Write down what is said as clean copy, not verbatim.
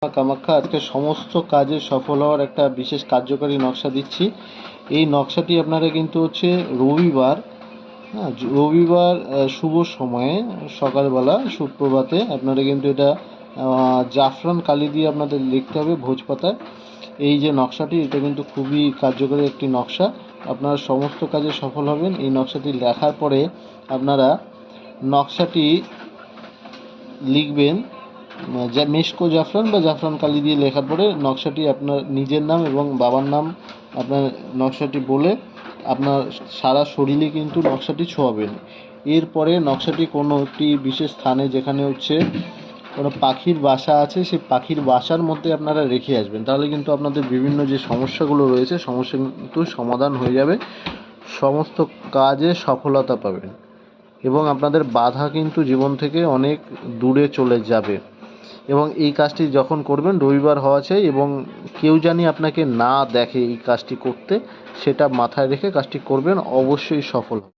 কামাখ্যা আজকে সমস্ত কাজে সফল হওয়ার একটা বিশেষ কার্যকারী নকশা দিচ্ছি। এই নকশাটি আপনারা কিন্তু হচ্ছে রবিবার, হ্যাঁ, রবিবার শুভ সময়ে সকালবেলা সুপ্রভাতে আপনারা কিন্তু এটা জাফরান কালি দিয়ে আপনাদের লিখতে হবে ভোজপাতায়। এই যে নকশাটি, এটা কিন্তু খুবই কার্যকরী একটি নকশা। আপনারা সমস্ত কাজে সফল হবেন। এই নকশাটি লেখার পরে আপনারা নকশাটি লিখবেন যা মেশকো জাফরান বা জাফরান কালি দিয়ে লেখার পরে নকশাটি আপনার নিজের নাম এবং বাবার নাম আপনার নকশাটি বলে আপনার সারা শরীরে কিন্তু নকশাটি ছোঁয়াবেন। এরপরে নকশাটি কোনো একটি বিশেষ স্থানে, যেখানে হচ্ছে কোনো পাখির বাসা আছে, সেই পাখির বাসার মধ্যে আপনারা রেখে আসবেন। তাহলে কিন্তু আপনাদের বিভিন্ন যে সমস্যাগুলো রয়েছে, সমস্যা কিন্তু সমাধান হয়ে যাবে, সমস্ত কাজে সফলতা পাবেন এবং আপনাদের বাধা কিন্তু জীবন থেকে অনেক দূরে চলে যাবে। এবং এই কাজটি যখন করবেন রবিবার হওয়া চাই এবং কেউ জানি আপনাকে না দেখে এই কাজটি করতে, সেটা মাথায় রেখে কাজটি করবেন, অবশ্যই সফল হবে।